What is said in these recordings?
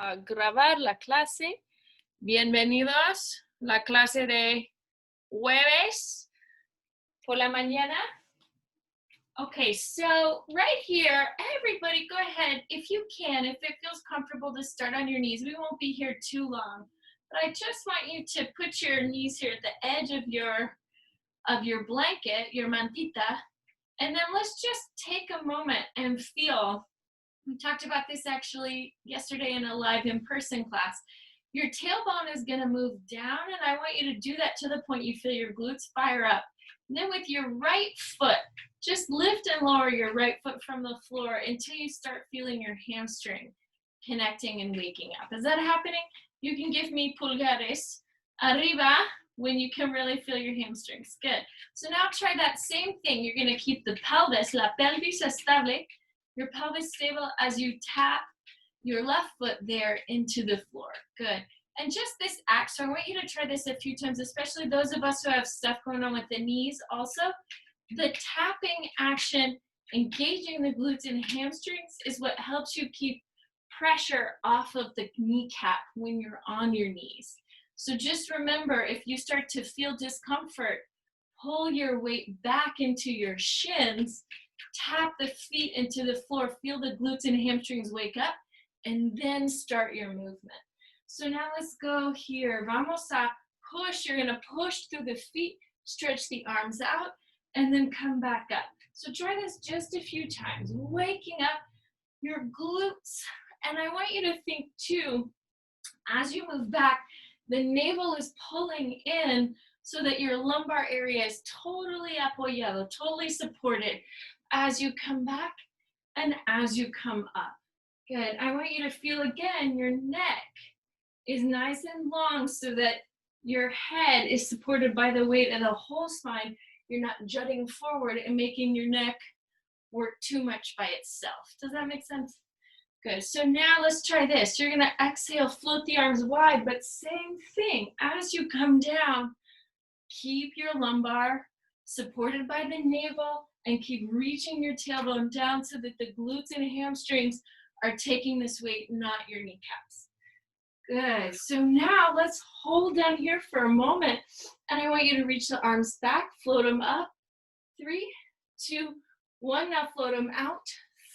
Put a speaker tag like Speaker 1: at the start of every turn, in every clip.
Speaker 1: a grabar la clase. Bienvenidos a la clase de jueves por la mañana. Okay, so right here, everybody go ahead, if you can, if it feels comfortable to start on your knees. We won't be here too long, but I just want you to put your knees here at the edge of your blanket, your mantita, and then let's just take a moment and feel. We talked about this actually yesterday in a live in-person class. Your tailbone is gonna move down, and I want you to do that to the point you feel your glutes fire up. And then with your right foot, just lift and lower your right foot from the floor until you start feeling your hamstring connecting and waking up. Is that happening? You can give me pulgares arriba when you can really feel your hamstrings. Good. So now try that same thing. You're gonna keep the pelvis, la pelvis estable, your pelvis stable as you tap your left foot there into the floor. Good. And just this act, so I want you to try this a few times, especially those of us who have stuff going on with the knees also. The tapping action, engaging the glutes and hamstrings is what helps you keep pressure off of the kneecap when you're on your knees. So just remember, if you start to feel discomfort, pull your weight back into your shins, tap the feet into the floor, feel the glutes and hamstrings wake up, and then start your movement. So now let's go here. Vamos a push. You're gonna push through the feet, stretch the arms out, and then come back up. So try this just a few times, waking up your glutes. And I want you to think too, as you move back, the navel is pulling in so that your lumbar area is totally apoyado, totally supported as you come back and as you come up. Good. I want you to feel again your neck is nice and long so that your head is supported by the weight of the whole spine. You're not jutting forward and making your neck work too much by itself. Does that make sense? Good. So now let's try this. You're going to exhale, float the arms wide, but same thing. As you come down, keep your lumbar supported by the navel and keep reaching your tailbone down so that the glutes and hamstrings are taking this weight, not your kneecaps. Good. So now let's hold down here for a moment, and I want you to reach the arms back, float them up. 3, 2, 1. Now float them out.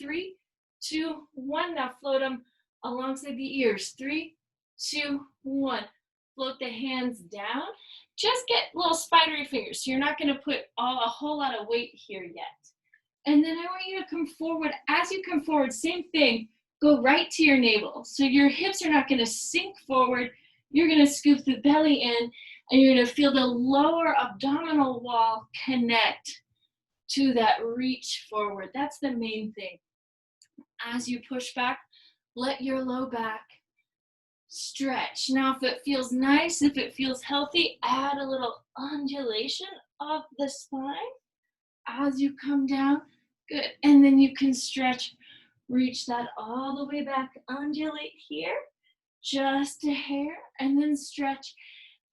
Speaker 1: 3, 2, 1. Now float them alongside the ears. 3, 2, 1. Float the hands down. Just get little spidery fingers. So you're not going to put a whole lot of weight here yet. And then I want you to come forward. As you come forward, same thing. Go right to your navel. So your hips are not going to sink forward. You're going to scoop the belly in, and you're going to feel the lower abdominal wall connect to that reach forward. That's the main thing. As you push back, let your low back stretch. Now, if it feels nice, if it feels healthy, add a little undulation of the spine as you come down. Good. And then you can stretch. Reach that all the way back, undulate here, just a hair, and then stretch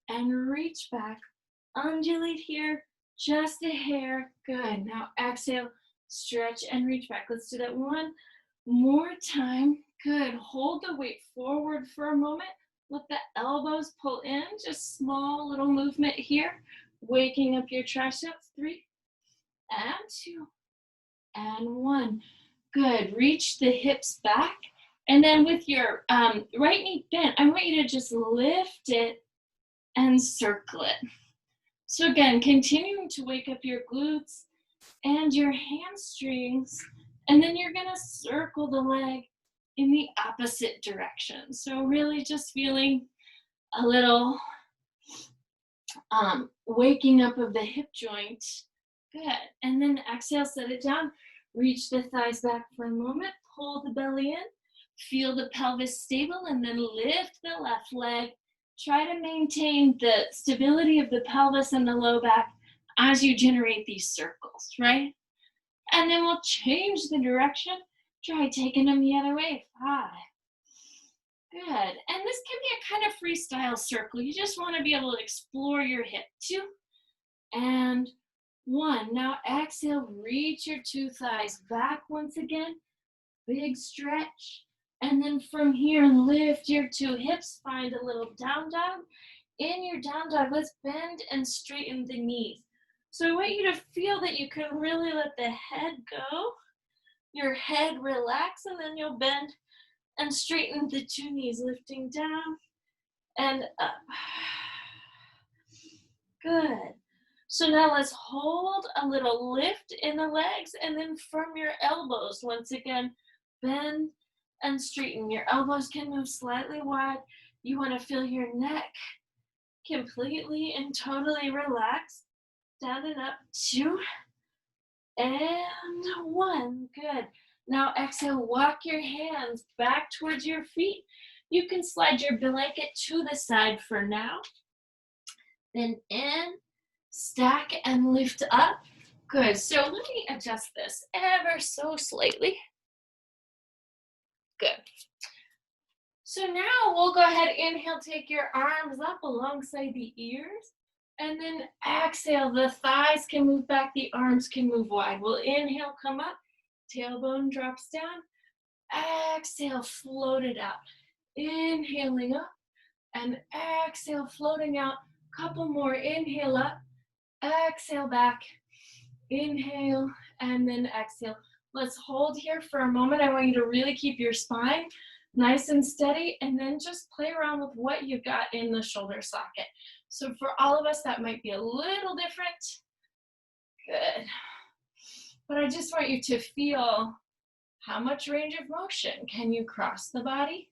Speaker 1: and reach back, undulate here, just a hair. Good. Now exhale, stretch and reach back. Let's do that one more time. Good. Hold the weight forward for a moment. Let the elbows pull in, just small little movement here, waking up your triceps. 3 and 2 and 1. Good. Reach the hips back. And then with your right knee bent, I want you to just lift it and circle it. So again, continuing to wake up your glutes and your hamstrings. And then you're going to circle the leg in the opposite direction. So really just feeling a little waking up of the hip joint. Good. And then exhale, set it down. Reach the thighs back for a moment, pull the belly in, feel the pelvis stable, and then lift the left leg. Try to maintain the stability of the pelvis and the low back as you generate these circles, right? And then we'll change the direction. Try taking them the other way. 5. Good. And this can be a kind of freestyle circle. You just want to be able to explore your hip. 2 and 1. Now exhale, reach your 2 thighs back once again. Big stretch. And then from here, lift your two hips, find a little down dog. In your down dog, let's bend and straighten the knees. So I want you to feel that you can really let the head go, your head relax, and then you'll bend and straighten the two knees, lifting down and up. Good. So now let's hold a little lift in the legs, and then from your elbows, once again, bend and straighten. Your elbows can move slightly wide. You want to feel your neck completely and totally relaxed. Down and up, 2 and 1. Good. Now exhale, walk your hands back towards your feet. You can slide your blanket to the side for now. Then in, stack and lift up. Good. So let me adjust this ever so slightly. Good. So now we'll go ahead, inhale, take your arms up alongside the ears. And then exhale, the thighs can move back, the arms can move wide. We'll inhale, come up, tailbone drops down. Exhale, float it out. Inhaling up and exhale, floating out. Couple more, inhale up, exhale back, inhale, and then exhale. Let's hold here for a moment. I want you to really keep your spine nice and steady, and then just play around with what you got in the shoulder socket. So for all of us, that might be a little different. Good. But I just want you to feel how much range of motion. Can you cross the body?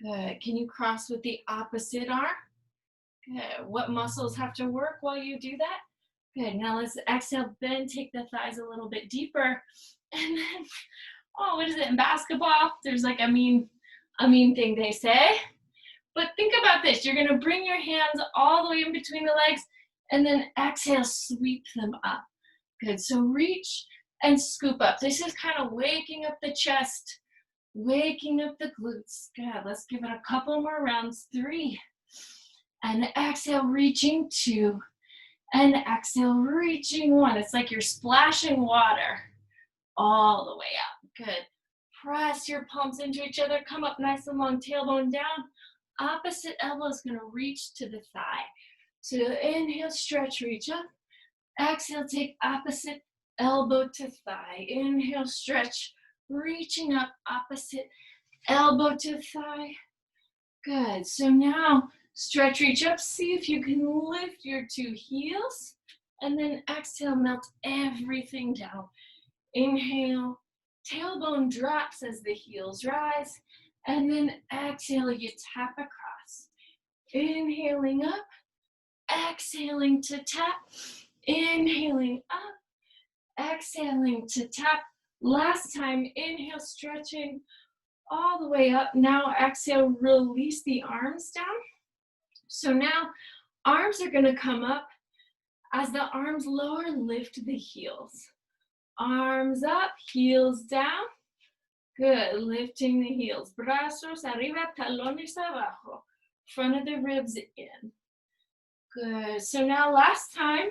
Speaker 1: Good. Can you cross with the opposite arm? Good. What muscles have to work while you do that? Good. Now let's exhale, bend, take the thighs a little bit deeper. And then, oh, what is it in basketball? There's like a mean thing they say. But think about this. You're going to bring your hands all the way in between the legs, and then exhale, sweep them up. Good. So reach and scoop up. This is kind of waking up the chest, waking up the glutes. Good. Let's give it a couple more rounds. 3. And exhale, reaching 2. And exhale, reaching 1. It's like you're splashing water all the way up. Good. Press your palms into each other. Come up nice and long, tailbone down. Opposite elbow is going to reach to the thigh. So inhale, stretch, reach up. Exhale, take opposite elbow to thigh. Inhale, stretch, reaching up, opposite elbow to thigh. Good. So now stretch, reach up. See if you can lift your 2 heels. And then exhale, melt everything down. Inhale, tailbone drops as the heels rise. And then exhale, you tap across. Inhaling up, exhaling to tap. Inhaling up, exhaling to tap. Last time, inhale, stretching all the way up. Now exhale, release the arms down. So now arms are going to come up. As the arms lower, lift the heels. Arms up, heels down. Good, lifting the heels. Brazos arriba, talones abajo. Front of the ribs in. Good, so now last time,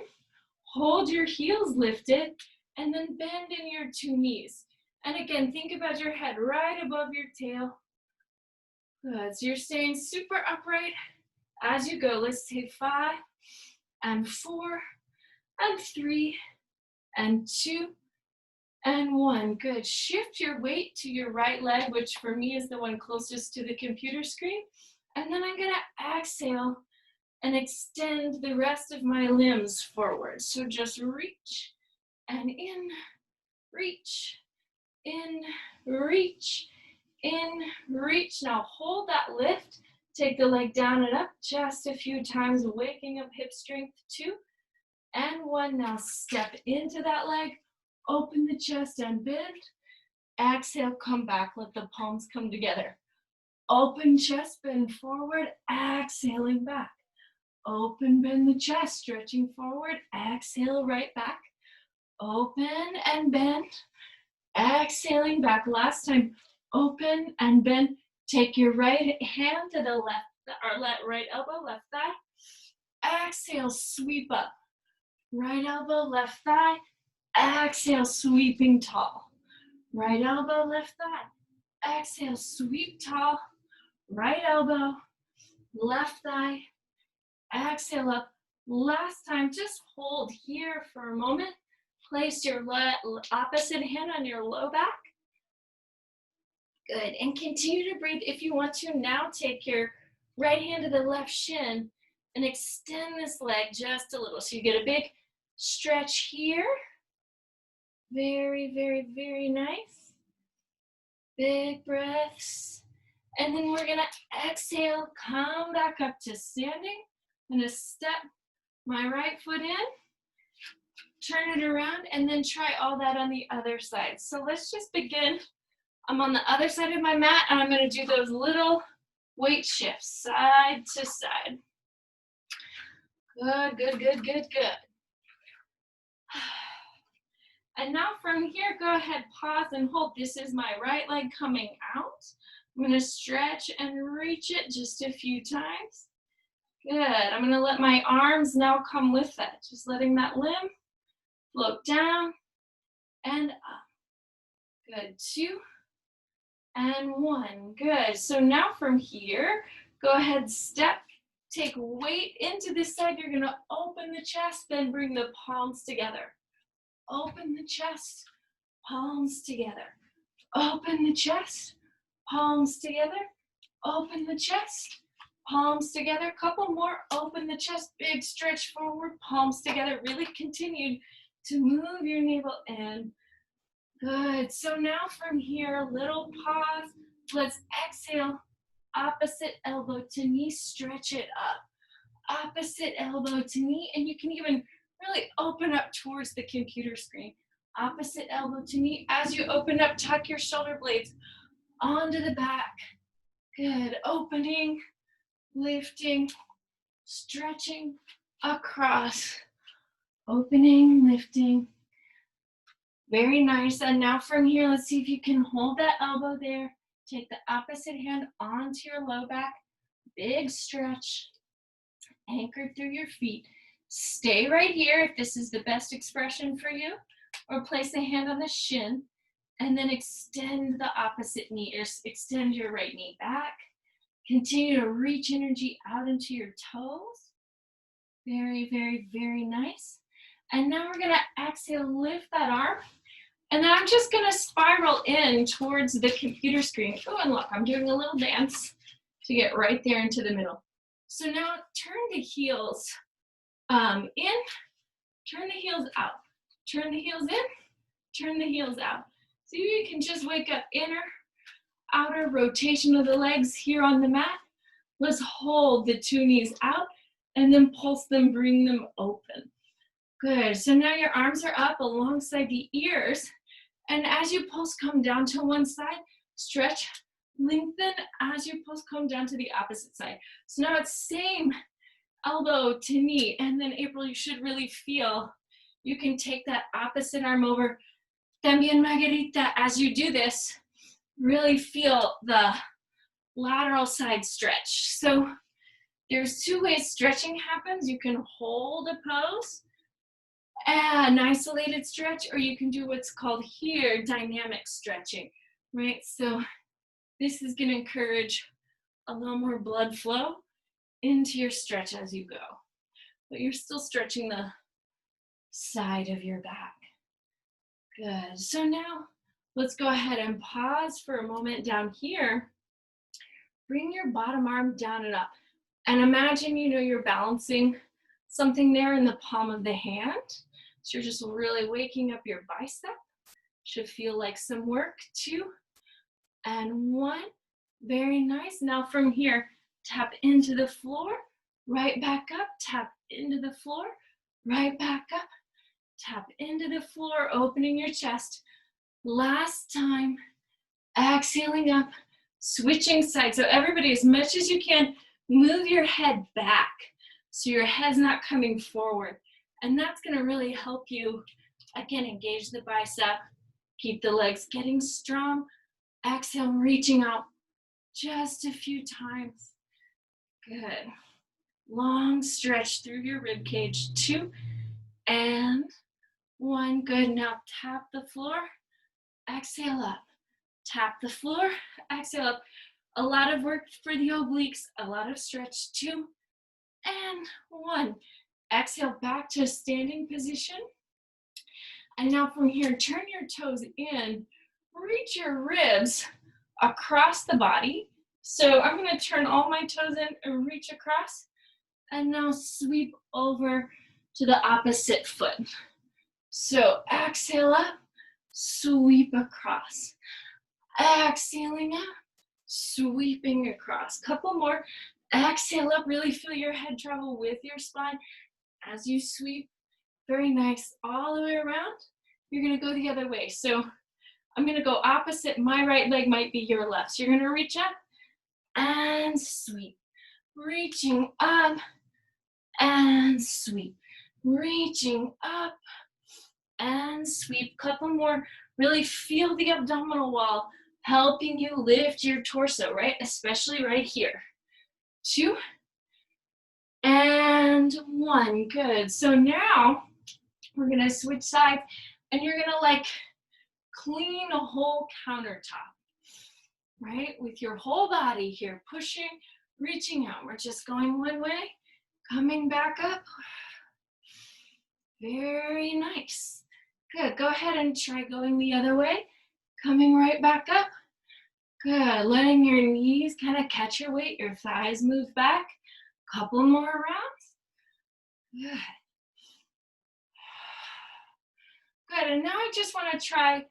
Speaker 1: hold your heels lifted and then bend in your 2 knees. And again, think about your head right above your tail. Good, so you're staying super upright as you go. Let's take 5 and 4 and 3 and 2 and 1. Good. Shift your weight to your right leg, which for me is the one closest to the computer screen. And then I'm going to exhale and extend the rest of my limbs forward. So just reach and in, reach, in, reach, in, reach. Now hold that lift. Take the leg down and up just a few times, waking up hip strength. 2 and 1. Now step into that leg. Open the chest and bend. Exhale, come back. Let the palms come together. Open chest, bend forward. Exhaling back. Open, bend the chest, stretching forward. Exhale, right back. Open and bend. Exhaling back. Last time. Open and bend. Take your right hand to the left, or right elbow, left thigh. Exhale, sweep up. Right elbow, left thigh. Exhale, sweeping tall. Right elbow, left thigh. Exhale, sweep tall. Right elbow, left thigh. Exhale up. Last time, just hold here for a moment. Place your opposite hand on your low back. Good, and continue to breathe. If you want to, now take your right hand to the left shin and extend this leg just a little. So you get a big stretch here. Very, very, very nice. Big breaths. And then we're gonna exhale, come back up to standing. I'm gonna step my right foot in, turn it around, and then try all that on the other side. So let's just begin. I'm on the other side of my mat, and I'm gonna do those little weight shifts, side to side. Good, good, good, good, good. And now from here, go ahead, pause and hold. This is my right leg coming out. I'm gonna stretch and reach it just a few times. Good, I'm gonna let my arms now come with that. Just letting that limb float down and up. Good, 2 and 1, good. So now from here, go ahead, step, take weight into this side. You're gonna open the chest, then bring the palms together. Open the chest, palms together. Open the chest, palms together. Open the chest, palms together. Couple more, open the chest, big stretch forward, palms together. Really continue to move your navel in. Good, so now from here, little pause. Let's exhale, opposite elbow to knee, stretch it up. Opposite elbow to knee, and you can even really open up towards the computer screen. Opposite elbow to knee. As you open up, tuck your shoulder blades onto the back. Good, opening, lifting, stretching across. Opening, lifting. Very nice, and now from here, let's see if you can hold that elbow there. Take the opposite hand onto your low back. Big stretch, anchored through your feet. Stay right here if this is the best expression for you, or place a hand on the shin, and then extend the opposite knee, or extend your right knee back. Continue to reach energy out into your toes. Very, very, very nice. And now we're gonna exhale, lift that arm, and then I'm just gonna spiral in towards the computer screen. Oh, and look, I'm doing a little dance to get right there into the middle. So now turn the heels in, turn the heels out, turn the heels in, turn the heels out. So you can just wake up inner, outer rotation of the legs here on the mat. Let's hold the 2 knees out and then pulse them, bring them open. Good, so now your arms are up alongside the ears, and as you pulse, come down to one side, stretch, lengthen. As you pulse, come down to the opposite side. So now it's same elbow to knee, and then April, you should really feel, you can take that opposite arm over. También Margarita, as you do this, really feel the lateral side stretch. So there's 2 ways stretching happens. You can hold a pose, an isolated stretch, or you can do what's called here dynamic stretching, right? So this is going to encourage a little more blood flow into your stretch as you go, but you're still stretching the side of your back. Good, so now let's go ahead and pause for a moment down here. Bring your bottom arm down and up, and imagine, you know, you're balancing something there in the palm of the hand. So you're just really waking up your bicep. Should feel like some work. 2 and 1. Very nice. Now from here, tap into the floor, right back up, tap into the floor, right back up, tap into the floor, opening your chest. Last time, exhaling up, switching sides. So everybody, as much as you can, move your head back so your head's not coming forward. And that's gonna really help you, again, engage the bicep, keep the legs getting strong. Exhale, reaching out just a few times. Good. Long stretch through your rib cage. 2 and 1. Good. Now tap the floor. Exhale up. tap the floor, exhale up. A lot of work for the obliques, a lot of stretch, 2, and 1. Exhale back to a standing position. And now from here, turn your toes in, reach your ribs across the body. So I'm gonna turn all my toes in and reach across, and now sweep over to the opposite foot. So exhale up, sweep across. Exhaling up, sweeping across. Couple more. Exhale up, really feel your head travel with your spine as you sweep. Very nice, all the way around. You're gonna go the other way. So I'm gonna go opposite. My right leg might be your left. So you're gonna reach up and sweep. Reaching up and sweep. Reaching up and sweep. Couple more. Really feel the abdominal wall helping you lift your torso, right? Especially right here. 2 and 1. Good. So now we're gonna switch sides, and you're gonna like clean a whole countertop, right? With your whole body here, pushing, reaching out. We're just going one way, coming back up. Very nice. Good. Go ahead and try going the other way, coming right back up. Good. Letting your knees kind of catch your weight, your thighs move back. Couple more rounds. Good. Good. And now I just want to try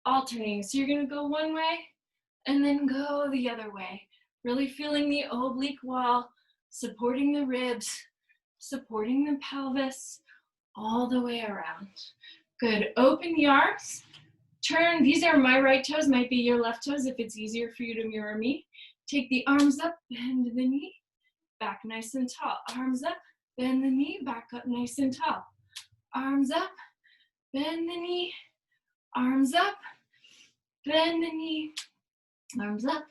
Speaker 1: alternating. So you're going to go one way and then go the other way. Really feeling the oblique wall, supporting the ribs, supporting the pelvis, all the way around. Good. Open the arms. Turn. These are my right toes, might be your left toes if it's easier for you to mirror me. Take the arms up, bend the knee, back nice and tall. Arms up, bend the knee, back up nice and tall. Arms up, bend the knee, arms up, bend the knee, arms up,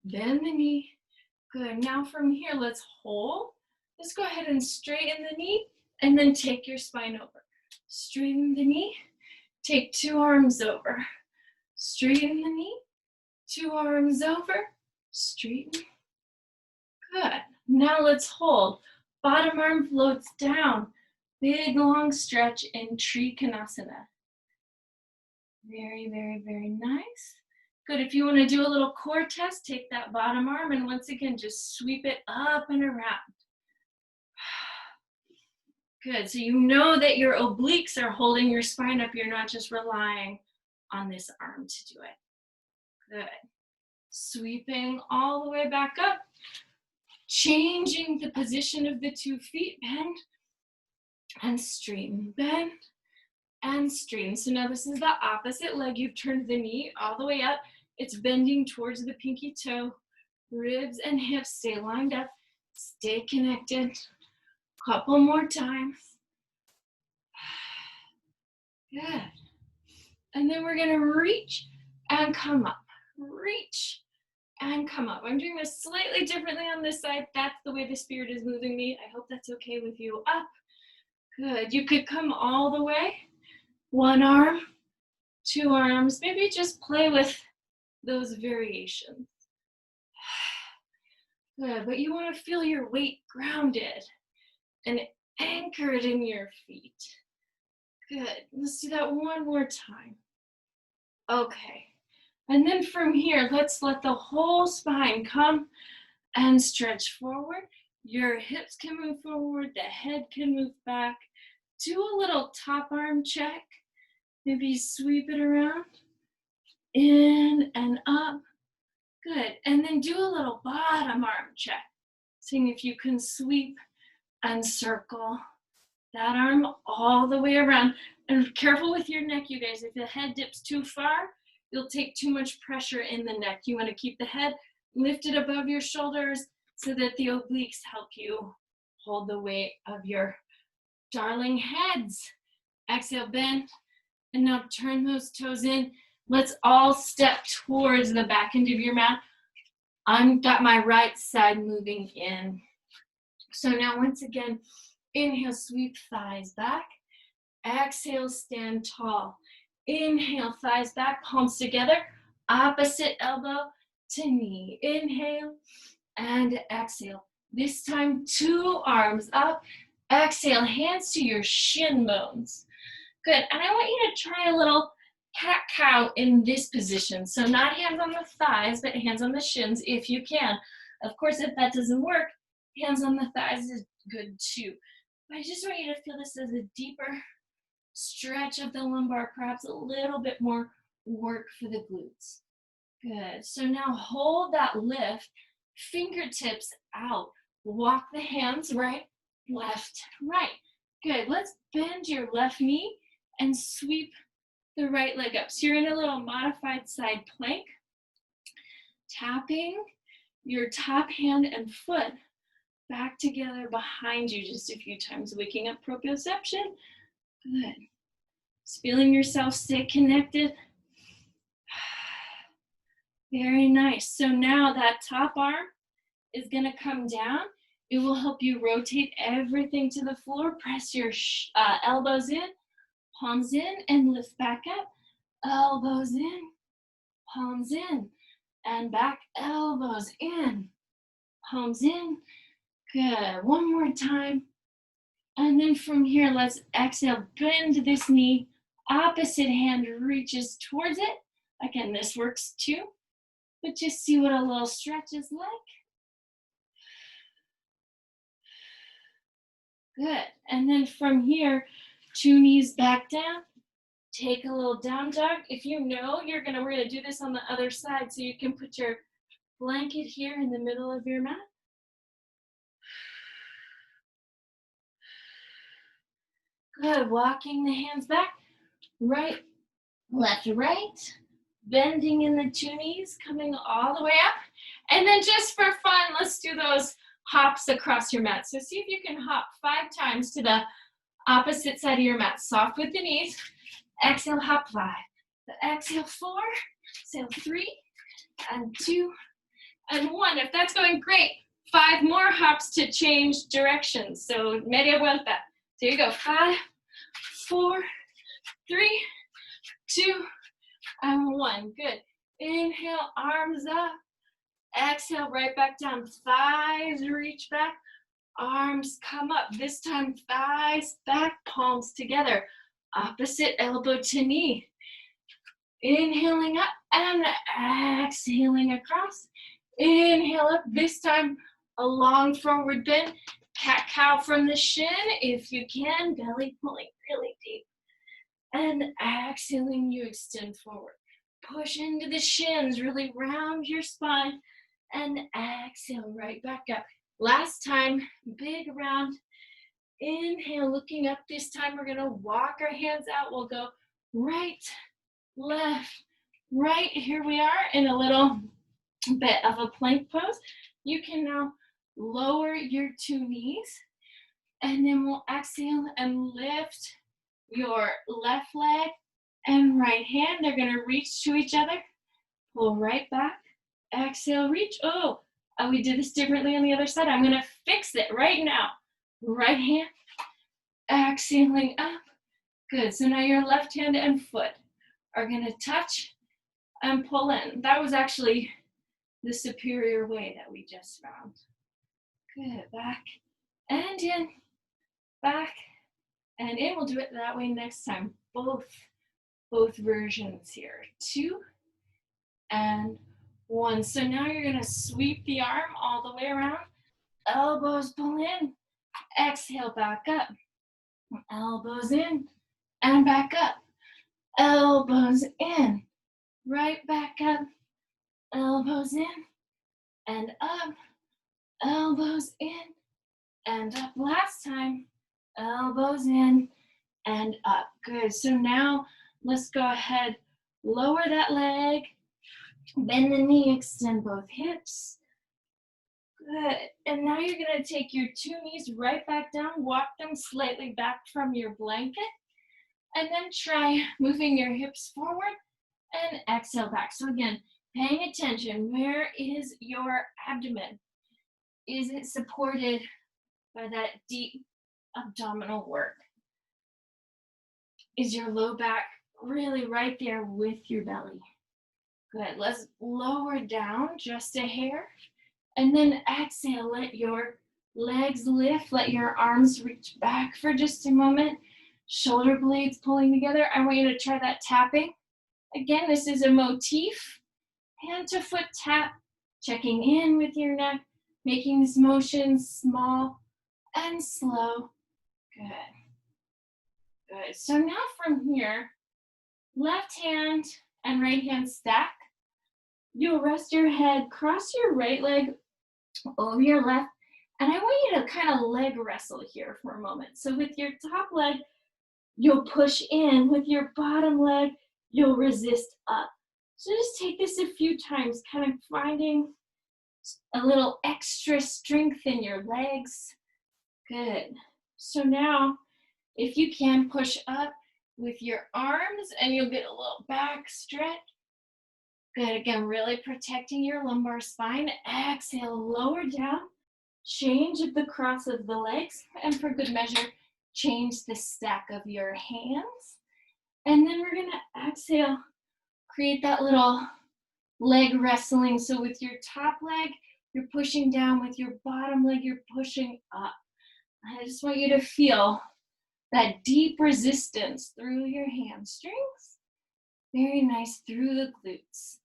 Speaker 1: bend the knee. Good. Now from here, let's hold. Let's go ahead and straighten the knee and then take your spine over. Straighten the knee, take 2 arms over. Straighten the knee, 2 arms over, straighten. Good. Now let's hold. Bottom arm floats down. Big long stretch in Trikonasana. Very, very, very nice. Good. If you want to do a little core test, take that bottom arm and once again, just sweep it up and around. Good. So you know that your obliques are holding your spine up. You're not just relying on this arm to do it. Good. Sweeping all the way back up. Changing the position of the 2 feet. Bend and straighten. Bend and straighten. So now this is the opposite leg. You've turned the knee all the way up. It's bending towards the pinky toe. Ribs and hips stay lined up. Stay connected. Couple more times. Good. And then we're going to reach and come up. Reach and come up. I'm doing this slightly differently on this side. That's the way the spirit is moving me. I hope that's okay with you. Up. Good. You could come all the way. 1 arm, 2 arms. Maybe just play with those variations. Good. But you want to feel your weight grounded and anchored in your feet. Good. Let's do that one more time. Okay. And then from here, let's let the whole spine come and stretch forward. Your hips can move forward, the head can move back. Do a little top arm check. Maybe sweep it around. In and up. Good. And then do a little bottom arm check. Seeing if you can sweep and circle that arm all the way around. And careful with your neck, you guys. If the head dips too far, you'll take too much pressure in the neck. You want to keep the head lifted above your shoulders so that the obliques help you hold the weight of your darling heads. Exhale, bend, and now turn those toes in. Let's all step towards the back end of your mat. I've got my right side moving in. So now once again, inhale, sweep thighs back. Exhale, stand tall. Inhale, thighs back, palms together. Opposite elbow to knee. Inhale and exhale. This time, 2 arms up. Exhale, hands to your shin bones. Good, and I want you to try a little cat-cow in this position. So not hands on the thighs, but hands on the shins if you can. Of course, if that doesn't work, hands on the thighs is good too. But I just want you to feel this as a deeper stretch of the lumbar, perhaps a little bit more work for the glutes. Good, so now hold that lift, fingertips out. Walk the hands right, left, right. Good, let's bend your left knee and sweep the right leg up. So you're in a little modified side plank, tapping your top hand and foot back together behind you just a few times, waking up proprioception. Good. Just feeling yourself stay connected. Very nice. So now that top arm is gonna come down. It will help you rotate everything to the floor. Press your elbows in, palms in, and lift back up. Elbows in, palms in, and back. Elbows in, palms in. Good. One more time. And then from here, let's exhale. Bend this knee. Opposite hand reaches towards it. Again, this works too. But just see what a little stretch is like. Good. And then from here, 2 knees back down. Take a little down dog. If you know we're gonna do this on the other side, so you can put your blanket here in the middle of your mat. Good. Walking the hands back. Right, left, right. Bending in the 2 knees, coming all the way up. And then just for fun, let's do those hops across your mat. So see if you can hop 5 times to the opposite side of your mat. Soft with the knees. Exhale, hop 5. Exhale, 4. Exhale, 3 and 2 and 1. If that's going great, 5 more hops to change directions. So media vuelta. So you go 5, 4, 3, 2, and 1. Good. Inhale, arms up. Exhale, right back down. Thighs reach back. Arms come up. This time, thighs back, palms together. Opposite elbow to knee. Inhaling up and exhaling across. Inhale up. This time, a long forward bend. Cat-cow from the shin if you can. Belly pulling really deep. And exhaling, you extend forward. Push into the shins, really round your spine, and exhale right back up. Last time, big round. Inhale, looking up. This time we're gonna walk our hands out. We'll go right, left, right. Here we are in a little bit of a plank pose. You can now lower your 2 knees, and then we'll exhale and lift your left leg and right hand. They're gonna reach to each other. Pull right back. Exhale, reach. Oh, we did this differently on the other side. I'm gonna fix it right now. Right hand, exhaling up. Good, so now your left hand and foot are gonna touch and pull in. That was actually the superior way that we just found. Good, back and in, back and in. We'll do it that way next time. Both versions here. 2 and 1. So now you're gonna sweep the arm all the way around. Elbows pull in. Exhale, back up. Elbows in and back up. Elbows in. Right back up. Elbows in and up. Elbows in and up. Last time. Elbows in and up. Good. So now let's go ahead. Lower that leg. Bend the knee. Extend both hips. Good. And now you're going to take your 2 knees right back down. Walk them slightly back from your blanket. And then try moving your hips forward and exhale back. So again, paying attention. Where is your abdomen? Is it supported by that deep abdominal work? Is your low back really right there with your belly? Good. Let's lower down just a hair. And then exhale, let your legs lift, let your arms reach back for just a moment. Shoulder blades pulling together. I want you to try that tapping. Again, this is a motif. Hand to foot tap, checking in with your neck, making this motion small and slow. Good. Good. So now from here, left hand and right hand stack. You'll rest your head, cross your right leg over your left, and I want you to kind of leg wrestle here for a moment. So with your top leg, you'll push in. With your bottom leg, you'll resist up. So just take this a few times, kind of finding a little extra strength in your legs. Good. So now, if you can, push up with your arms and you'll get a little back stretch. Good. Again, really protecting your lumbar spine. Exhale, lower down. Change the cross of the legs. And for good measure, change the stack of your hands. And then we're going to exhale, create that little leg wrestling. So with your top leg, you're pushing down. With your bottom leg, you're pushing up. I just want you to feel that deep resistance through your hamstrings. Very nice through the glutes.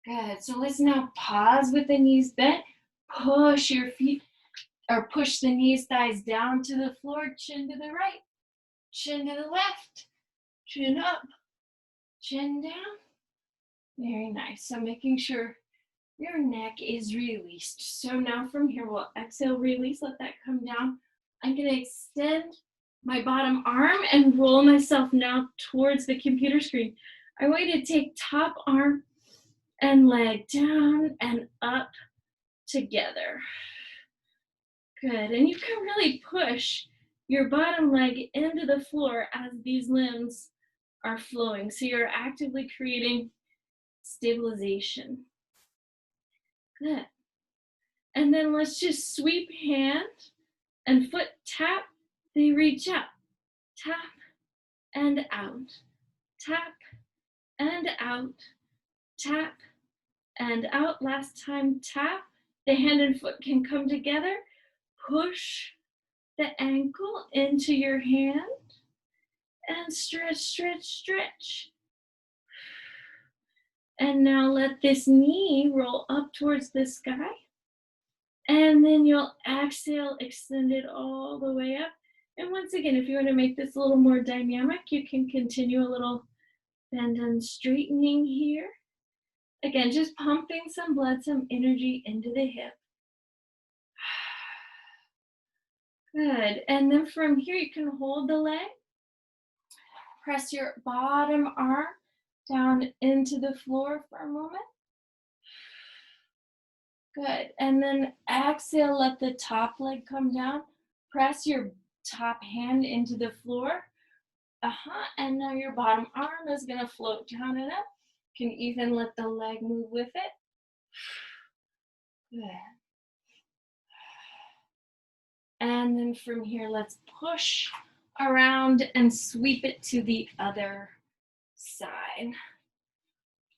Speaker 1: Good. So let's now pause with the knees bent. Push your feet or push the knees, thighs down to the floor, chin to the right, chin to the left, chin up, chin down. Very nice. So making sure your neck is released. So now from here, we'll exhale, release, let that come down. I'm going to extend my bottom arm and roll myself now towards the computer screen. I want you to take top arm and leg down and up together. Good. And you can really push your bottom leg into the floor as these limbs are flowing. So you're actively creating stabilization. Good. And then let's just sweep hand and foot tap. They reach up. Tap and out. Tap and out. Tap and out. Last time, tap. The hand and foot can come together. Push the ankle into your hand and stretch, stretch, stretch. And now let this knee roll up towards the sky. And then you'll exhale, extend it all the way up. And once again, if you want to make this a little more dynamic, you can continue a little bend and straightening here. Again, just pumping some blood, some energy into the hip. Good. And then from here, you can hold the leg. Press your bottom arm down into the floor for a moment. Good. And then exhale, let the top leg come down. Press your top hand into the floor. And now your bottom arm is going to float down and up. You can even let the leg move with it. Good. And then from here, let's push around and sweep it to the other side.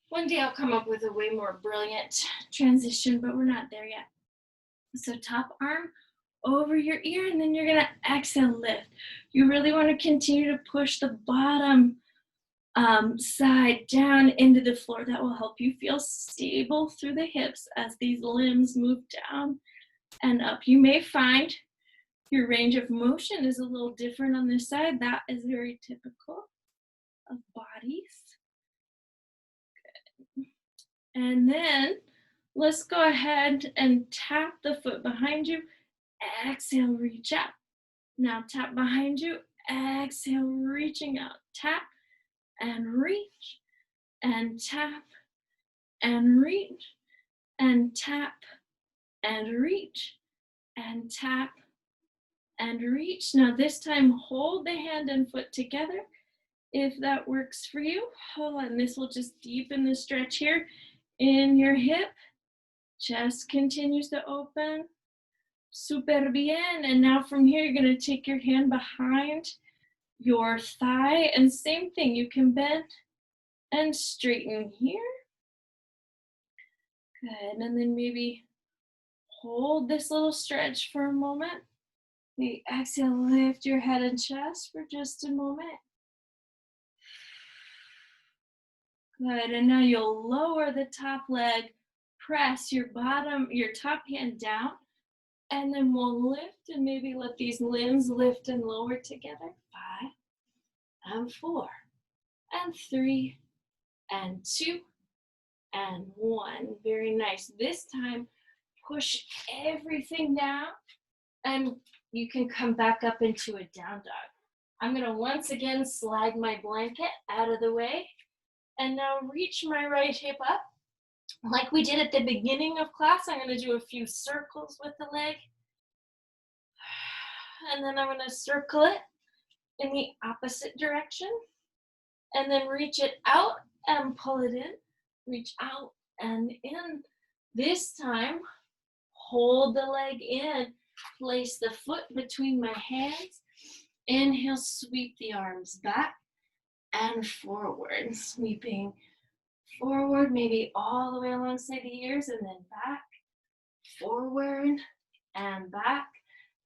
Speaker 1: One day I'll come up with a way more brilliant transition, but we're not there yet. So top arm over your ear, and then you're gonna exhale, lift. You really wanna continue to push the bottom side down into the floor. That will help you feel stable through the hips as these limbs move down and up. You may find your range of motion is a little different on this side. That is very typical of bodies. Good. And then let's go ahead and tap the foot behind you. Exhale, reach out. Now tap behind you. Exhale, reaching out. Tap and reach and tap and reach and tap and reach and tap and reach. Now this time, hold the hand and foot together if that works for you. And this will just deepen the stretch here in your hip. Chest continues to open. Super bien. And now from here, you're going to take your hand behind your thigh. And same thing, you can bend and straighten here Good, and then maybe hold this little stretch for a moment. Maybe exhale, lift your head and chest for just a moment. Good, and now you'll lower the top leg, press your top hand down, and then we'll lift and maybe let these limbs lift and lower together. 5 and 4 and 3 and 2 and 1. Very nice. This time, push everything down and you can come back up into a down dog. I'm gonna once again slide my blanket out of the way and now reach my right hip up. Like we did at the beginning of class, I'm gonna do a few circles with the leg. And then I'm gonna circle it in the opposite direction. And then reach it out and pull it in. Reach out and in. This time, hold the leg in. Place the foot between my hands. Inhale, sweep the arms back and forward. Sweeping forward, maybe all the way alongside the ears, and then back, forward, and back.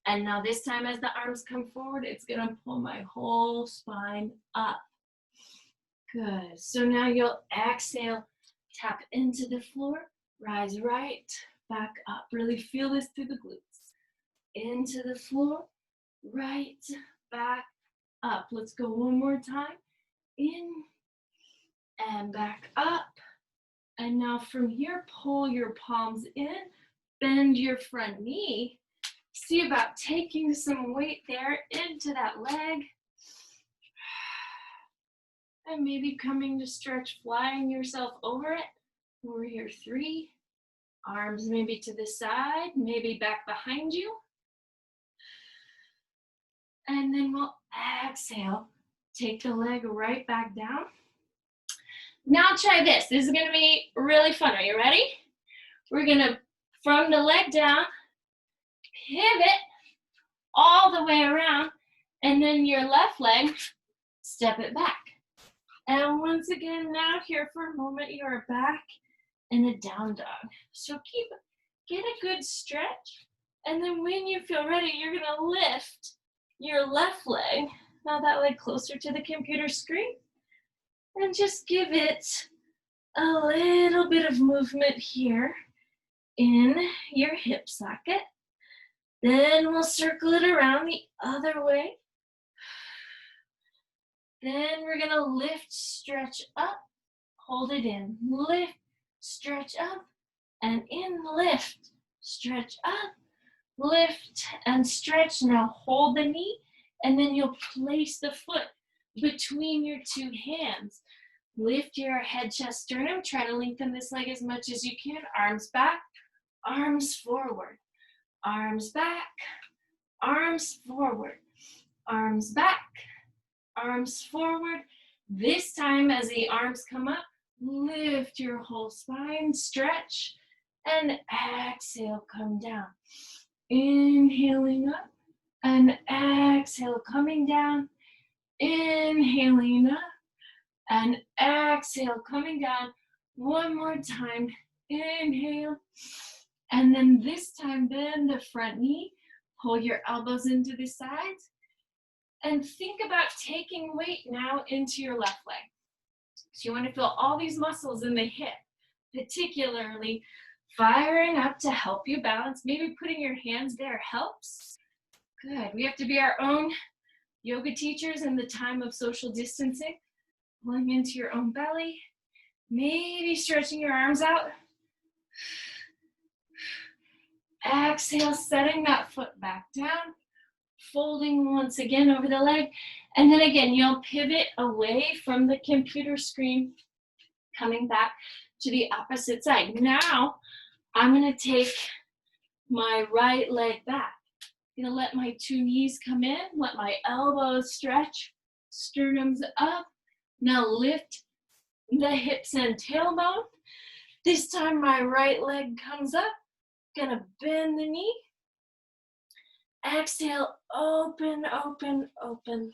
Speaker 1: And now this time as the arms come forward, it's gonna pull my whole spine up. Good, so now you'll exhale, tap into the floor, rise right, back up. Really feel this through the glutes. Into the floor, right, back, up. Let's go one more time. In, and back up. And now from here, pull your palms in, bend your front knee. See about taking some weight there into that leg. And maybe coming to stretch, flying yourself over it. Warrior 3. Arms maybe to the side, maybe back behind you. And then we'll exhale. Take the leg right back down. Now try this. This is gonna be really fun. Are you ready? We're gonna, from the leg down, pivot all the way around, and then your left leg, step it back. And once again, now here for a moment, you're back in a down dog. So get a good stretch, and then when you feel ready, you're gonna lift your left leg, now that leg closer to the computer screen, and just give it a little bit of movement here in your hip socket. Then we'll circle it around the other way. Then we're gonna lift, stretch up, hold it in, lift, stretch up, and in, lift, stretch up, lift, and stretch. Now hold the knee, and then you'll place the foot between your two hands. Lift your head, chest, sternum. Try to lengthen this leg as much as you can. Arms back, arms forward, arms back, arms forward, arms back, arms forward. This time as the arms come up, lift your whole spine, stretch, and exhale, come down. Inhaling up and exhale, coming down. Inhaling up and exhale, coming down. One more time. Inhale. And then this time, bend the front knee. Pull your elbows into the sides. And think about taking weight now into your left leg. So you want to feel all these muscles in the hip, particularly firing up to help you balance. Maybe putting your hands there helps. Good. We have to be our own yoga teachers in the time of social distancing. Pulling into your own belly. Maybe stretching your arms out. Exhale, setting that foot back down. Folding once again over the leg. And then again, you'll pivot away from the computer screen, coming back to the opposite side. Now, I'm gonna take my right leg back. I'm gonna let my two knees come in, let my elbows stretch, sternums up. Now lift the hips and tailbone. This time my right leg comes up. Gonna bend the knee. Exhale, open, open, open.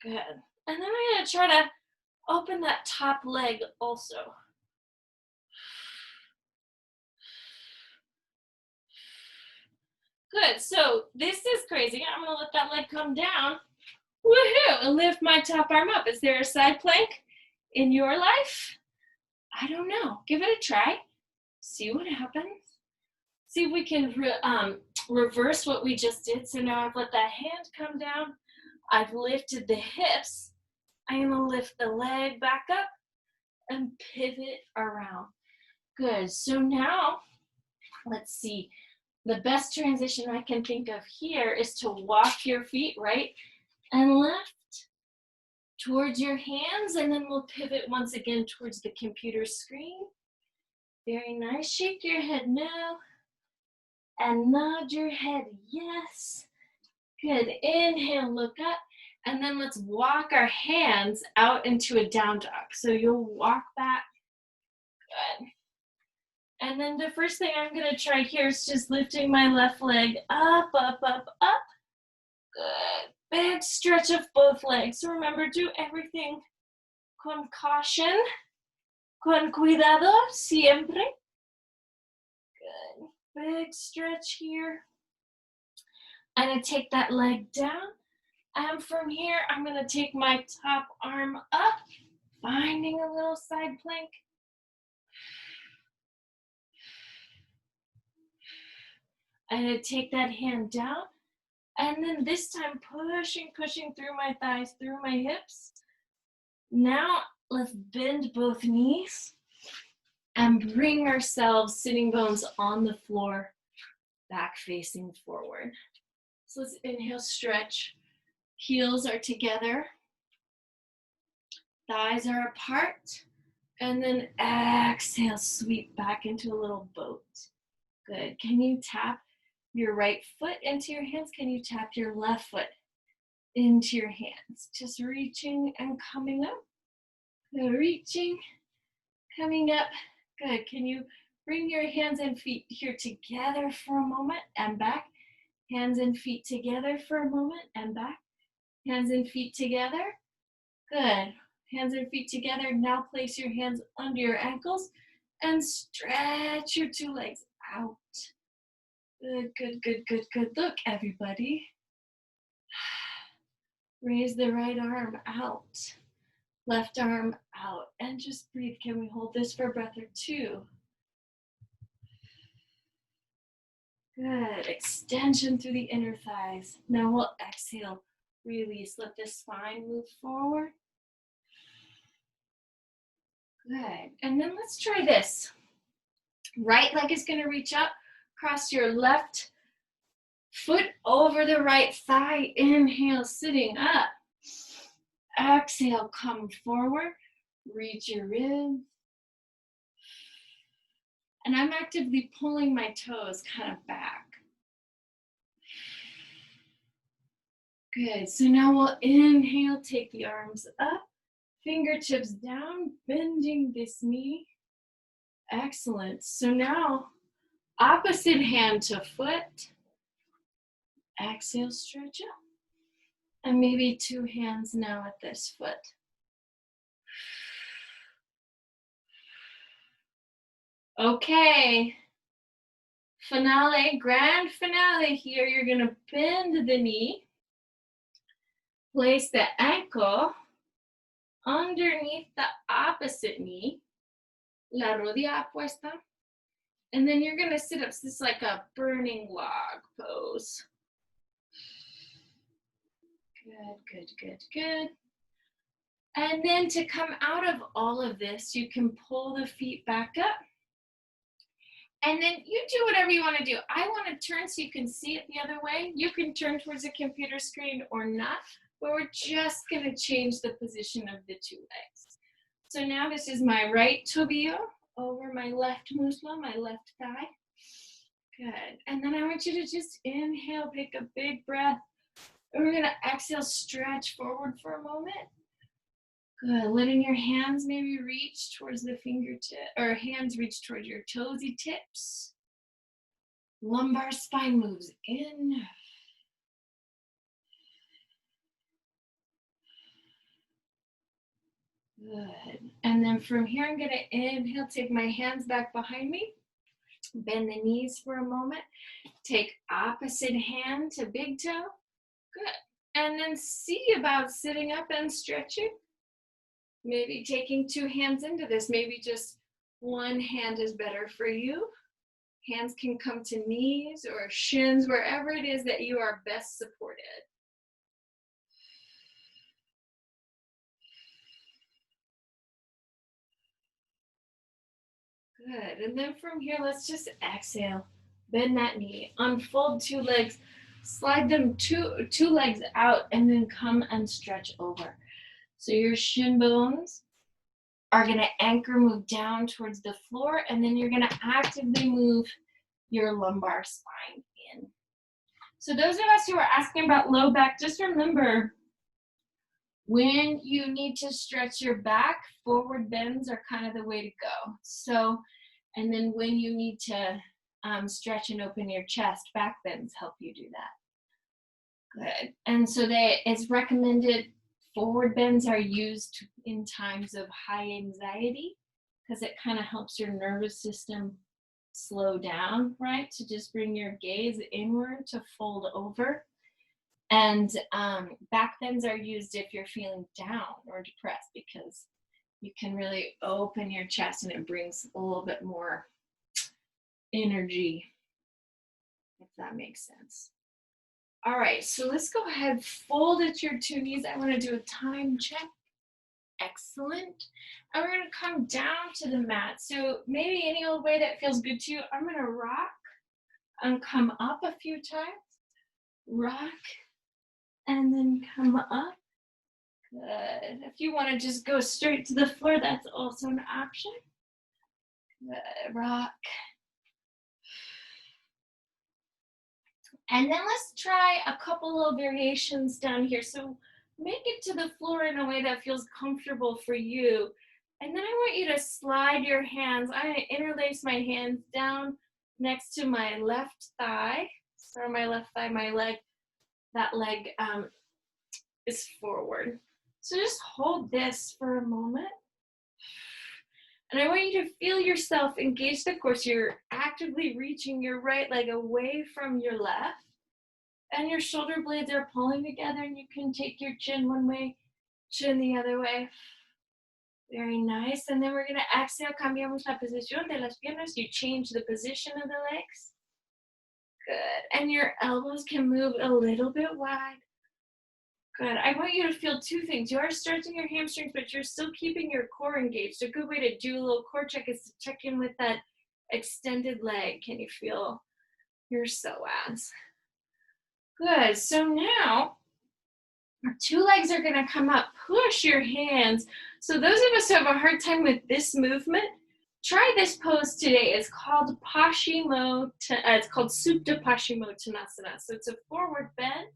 Speaker 1: Good. And then we're gonna try to open that top leg also. Good, so this is crazy. I'm gonna let that leg come down. Woohoo, and lift my top arm up. Is there a side plank in your life? I don't know, give it a try. See what happens. See if we can reverse what we just did. So now I've let that hand come down. I've lifted the hips. I'm gonna lift the leg back up and pivot around. Good, so now, let's see. The best transition I can think of here is to walk your feet right and left towards your hands, and then we'll pivot once again towards the computer screen. Very nice, shake your head no, and nod your head yes. Good, inhale, look up, and then let's walk our hands out into a down dog. So you'll walk back, good. And then the first thing I'm gonna try here is just lifting my left leg up, up, up, up. Good, big stretch of both legs. So remember, do everything con caution, con cuidado, siempre. Good, big stretch here. I'm gonna take that leg down. And from here, I'm gonna take my top arm up, finding a little side plank. I'm gonna take that hand down, and then this time pushing through my thighs, through my hips. Now let's bend both knees and bring ourselves sitting bones on the floor, back facing forward. So let's inhale, stretch. Heels are together, thighs are apart, and then exhale, sweep back into a little boat. Good. Can you tap your right foot into your hands? Can you tap your left foot into your hands? Just reaching and coming up. Good. Reaching, coming up. Good. Can you bring your hands and feet here together for a moment and back? Hands and feet together for a moment and back. Hands and feet together. Good. Hands and feet together. Now place your hands under your ankles and stretch your two legs out. Good, good, good, good, good. Look, everybody. Raise the right arm out. Left arm out. And just breathe. Can we hold this for a breath or two? Good. Extension through the inner thighs. Now we'll exhale. Release. Let the spine move forward. Good. And then let's try this. Right leg is going to reach up. Cross your left foot over the right thigh. Inhale, sitting up. Exhale, come forward. Reach your ribs. And I'm actively pulling my toes kind of back. Good. So now we'll inhale, take the arms up, fingertips down, bending this knee. Excellent. So now, opposite hand to foot. Exhale, stretch up. And maybe two hands now at this foot. Okay. Finale, grand finale here. You're gonna bend the knee. Place the ankle underneath the opposite knee. La rodilla puesta. And then you're gonna sit up. So this is like a burning log pose. Good, good, good, good. And then to come out of all of this, you can pull the feet back up. And then you do whatever you want to do. I want to turn so you can see it the other way. You can turn towards the computer screen or not, but we're just going to change the position of the two legs. So now this is my right tobillo over my left muslo, my left thigh. Good. And then I want you to just inhale, take a big breath. And we're going to exhale, stretch forward for a moment. Good. Letting your hands maybe reach towards the fingertip, or hands reach towards your toesy tips. Lumbar spine moves in. Good. And then from here, I'm going to inhale, take my hands back behind me. Bend the knees for a moment. Take opposite hand to big toe. Good. And then see about sitting up and stretching. Maybe taking two hands into this. Maybe just one hand is better for you. Hands can come to knees or shins, wherever it is that you are best supported. Good. And then from here, let's just exhale. Bend that knee. Unfold two legs. Slide them two legs out and then come and stretch over. So your shin bones are going to anchor, move down towards the floor, and then you're going to actively move your lumbar spine in. So those of us who are asking about low back, just remember, when you need to stretch your back, forward bends are kind of the way to go. So, and then when you need to stretch and open your chest, back bends help you do that. Good. And so it's recommended forward bends are used in times of high anxiety because it kind of helps your nervous system slow down, right? To just bring your gaze inward to fold over. And back bends are used if you're feeling down or depressed because you can really open your chest and it brings a little bit more energy, if that makes sense. All right, so let's go ahead, fold at your two knees. I want to do a time check. Excellent. And we're going to come down to the mat. So maybe any old way that feels good to you. I'm going to rock and come up a few times. Rock and then come up. Good. If you want to just go straight to the floor, that's also an option. Good. Rock. And then let's try a couple little variations down here. So make it to the floor in a way that feels comfortable for you. And then I want you to slide your hands. I'm going to interlace my hands down next to my left thigh. So my left thigh, my leg, that leg is forward. So just hold this for a moment. And I want you to feel yourself engage the core. So you're actively reaching your right leg away from your left. And your shoulder blades are pulling together and you can take your chin one way, chin the other way. Very nice. And then we're going to exhale. Cambiamos la posición de las piernas. You change the position of the legs. Good. And your elbows can move a little bit wide. Good. I want you to feel two things. You are stretching your hamstrings, but you're still keeping your core engaged. A good way to do a little core check is to check in with that extended leg. Can you feel your psoas? Good. So now, our two legs are going to come up. Push your hands. So those of us who have a hard time with this movement, try this pose today. It's called it's called Supta Paschimottanasana. So it's a forward bend.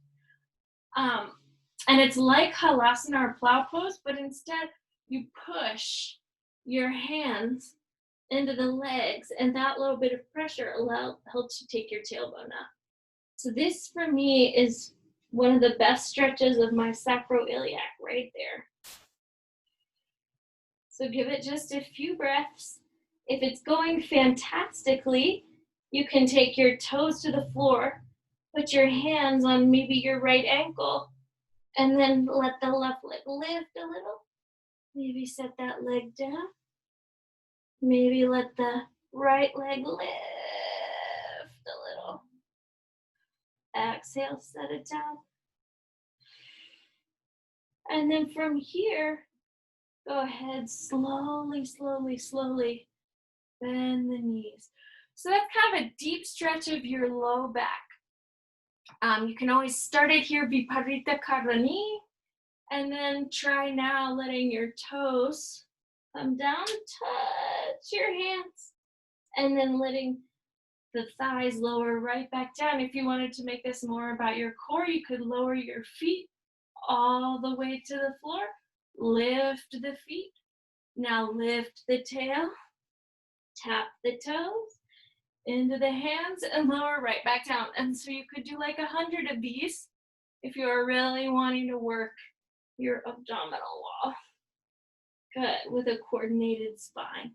Speaker 1: And it's like halasana or plow pose, but instead you push your hands into the legs, and that little bit of pressure helps you take your tailbone up. So this for me is one of the best stretches of my sacroiliac right there. So give it just a few breaths. If it's going fantastically, you can take your toes to the floor, put your hands on maybe your right ankle, and then let the left leg lift a little. Maybe set that leg down. Maybe let the right leg lift a little. Exhale, set it down. And then from here, go ahead, slowly, slowly, slowly bend the knees. So that's kind of a deep stretch of your low back. You can always start it here, Viparita Karani, and then try now letting your toes come down, touch your hands, and then letting the thighs lower right back down. If you wanted to make this more about your core, you could lower your feet all the way to the floor. Lift the feet. Now lift the tail. Tap the toes into the hands and lower right back down. And so you could do like 100 of these if you are really wanting to work your abdominal wall. Good, with a coordinated spine.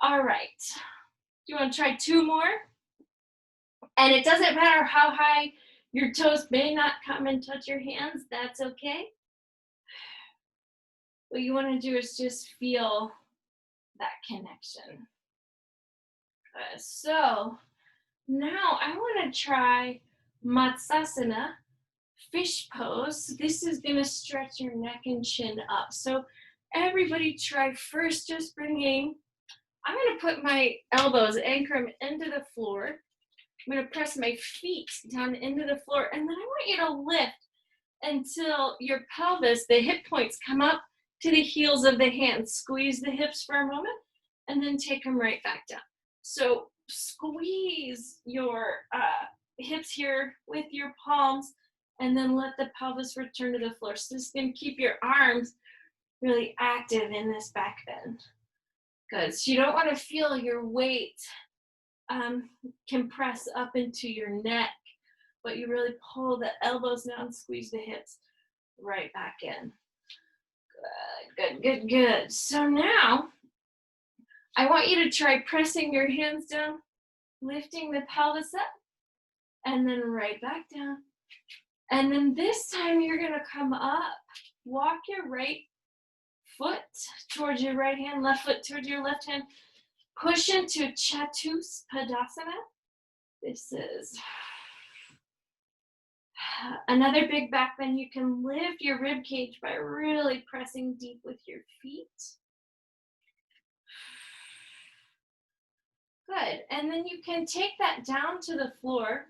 Speaker 1: All right. you want to try 2 more? And it doesn't matter how high your toes may not come and touch your hands, that's okay. What you want to do is just feel that connection. So now I want to try Matsasana, fish pose. This is going to stretch your neck and chin up. So everybody try first just bringing, I'm going to put my elbows, anchor them into the floor. I'm going to press my feet down into the floor, and then I want you to lift until your pelvis, the hip points come up to the heels of the hands. Squeeze the hips for a moment, and then take them right back down. So squeeze your hips here with your palms, and then let the pelvis return to the floor. So this is going to keep your arms really active in this back bend. Good. So you don't want to feel your weight compress up into your neck, but you really pull the elbows down, squeeze the hips right back in. Good, good, good, good. So now I want you to try pressing your hands down, lifting the pelvis up, and then right back down. And then this time you're going to come up, walk your right foot towards your right hand, left foot towards your left hand. Push into Chatuspadasana. This is another big back bend. You can lift your rib cage by really pressing deep with your feet. Good. And then you can take that down to the floor.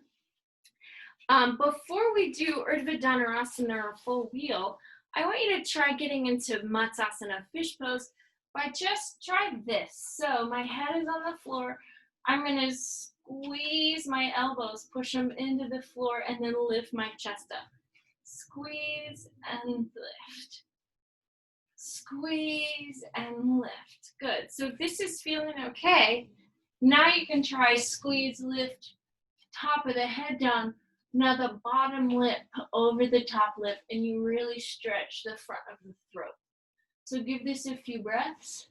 Speaker 1: Before we do Urdhva Dhanurasana or full wheel, I want you to try getting into Matsasana, fish pose, by just try this. So my head is on the floor. I'm going to squeeze my elbows, push them into the floor, and then lift my chest up. Squeeze and lift. Squeeze and lift. Good. So if this is feeling okay, now you can try squeeze, lift, top of the head down. Now the bottom lip over the top lip, and you really stretch the front of the throat. So give this a few breaths.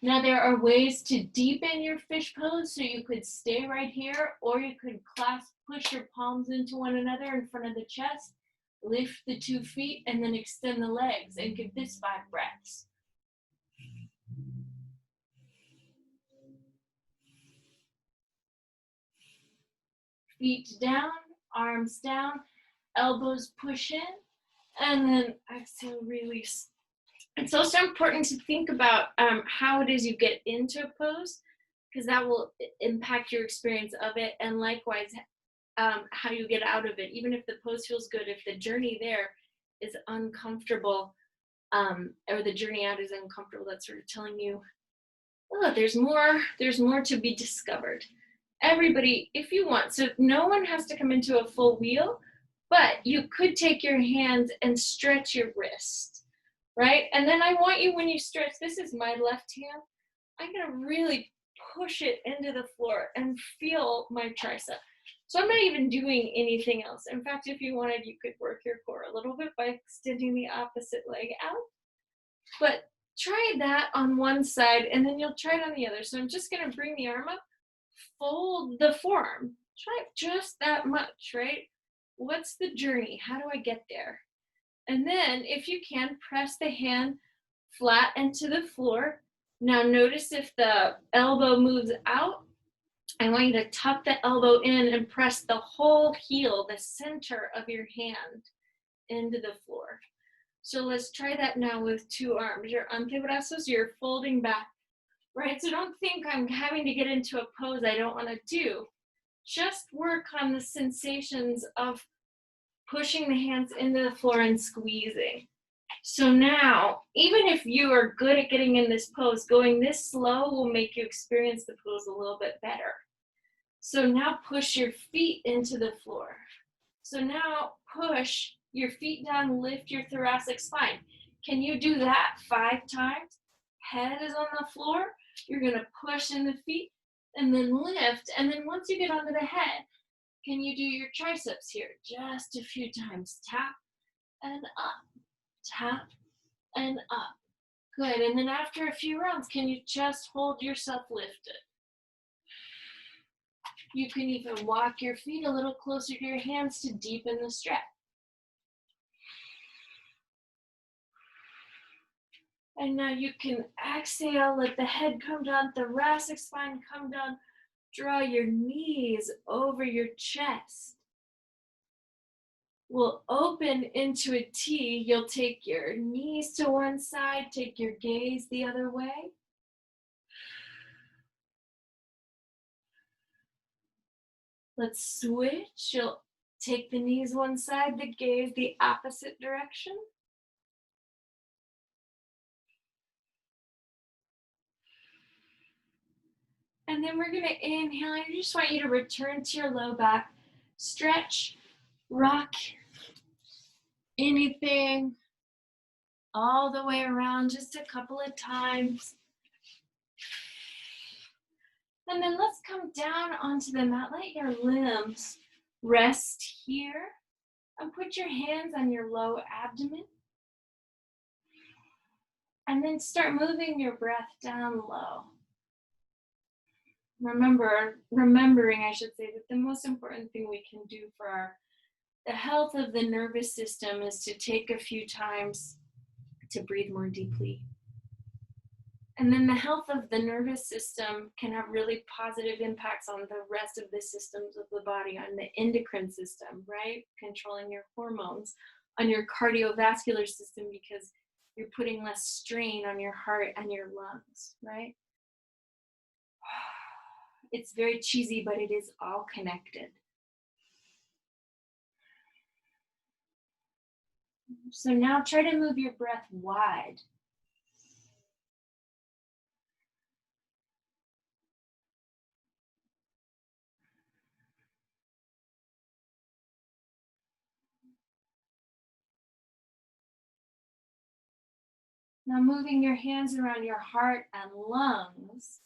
Speaker 1: Now there are ways to deepen your fish pose, so you could stay right here, or you could clasp, push your palms into one another in front of the chest, lift the 2 feet, and then extend the legs, and give this 5 breaths. Feet down, arms down, elbows push in, and then exhale, release. It's also important to think about how it is you get into a pose, because that will impact your experience of it, and likewise how you get out of it. Even if the pose feels good, if the journey there is uncomfortable, or the journey out is uncomfortable, that's sort of telling you, oh, there's more to be discovered. Everybody, if you want, so no one has to come into a full wheel, but you could take your hand and stretch your wrist, right? And then I want you, when you stretch, this is my left hand, I'm gonna really push it into the floor and feel my tricep. So I'm not even doing anything else. In fact, if you wanted, you could work your core a little bit by extending the opposite leg out. But try that on one side, and then you'll try it on the other. So I'm just gonna bring the arm up, fold the forearm, try just that much, right? What's the journey? How do I get there? And then if you can, press the hand flat into the floor. Now notice if the elbow moves out, I want you to tuck the elbow in and press the whole heel, the center of your hand, into the floor. So let's try that now with 2 arms. Your Antebracos, you're folding back. Right, so don't think I'm having to get into a pose I don't want to do. Just work on the sensations of pushing the hands into the floor and squeezing. So now, even if you are good at getting in this pose, going this slow will make you experience the pose a little bit better. So now push your feet into the floor. So now push your feet down, lift your thoracic spine. Can you do that 5 times? Head is on the floor. You're going to push in the feet and then lift. And then once you get onto the head, can you do your triceps here? Just a few times. Tap and up. Tap and up. Good, and then after a few rounds, can you just hold yourself lifted? You can even walk your feet a little closer to your hands to deepen the stretch. And now you can exhale, let the head come down, thoracic spine come down, draw your knees over your chest. We'll open into a T. You'll take your knees to one side, take your gaze the other way. Let's switch. You'll take the knees one side, the gaze the opposite direction. And then we're going to inhale. I just want you to return to your low back. Stretch, rock, anything, all the way around just a couple of times. And then let's come down onto the mat. Let your limbs rest here. And put your hands on your low abdomen. And then start moving your breath down low. Remembering, I should say, that the most important thing we can do for the health of the nervous system is to take a few times to breathe more deeply. And then the health of the nervous system can have really positive impacts on the rest of the systems of the body, on the endocrine system, right? Controlling your hormones, on your cardiovascular system, because you're putting less strain on your heart and your lungs, right? It's very cheesy, but it is all connected. So now try to move your breath wide. Now moving your hands around your heart and lungs.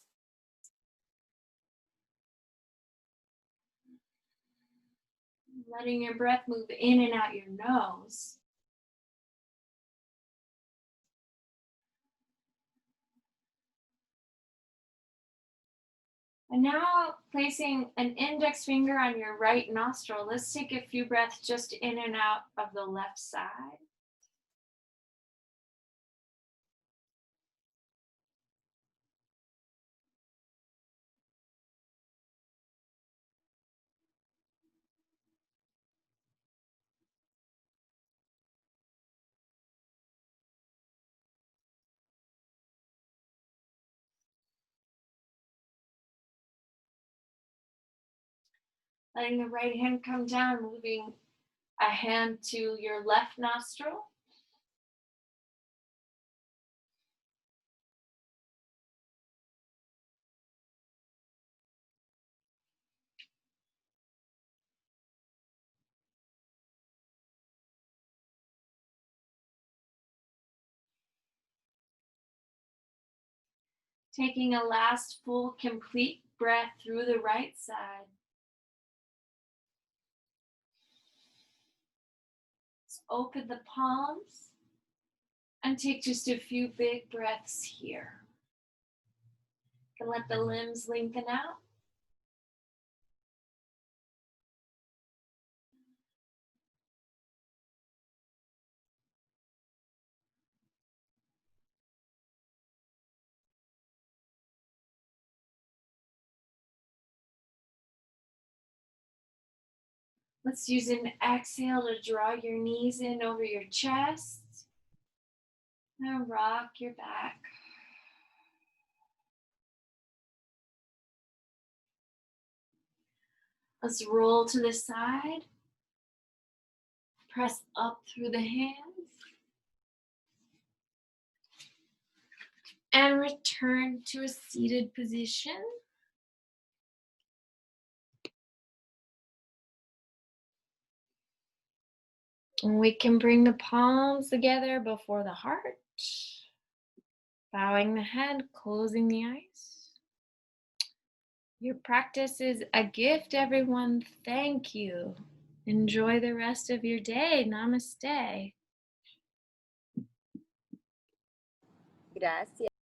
Speaker 1: Letting your breath move in and out your nose. And now placing an index finger on your right nostril, let's take a few breaths just in and out of the left side. Letting the right hand come down, moving a hand to your left nostril. Taking a last full, complete breath through the right side. Let's open the palms and take just a few big breaths here. You can let the limbs lengthen out. Let's use an exhale to draw your knees in over your chest. Now rock your back. Let's roll to the side. Press up through the hands. And return to a seated position. And we can bring the palms together before the heart. Bowing the head, closing the eyes. Your practice is a gift, everyone. Thank you. Enjoy the rest of your day. Namaste.
Speaker 2: Gracias.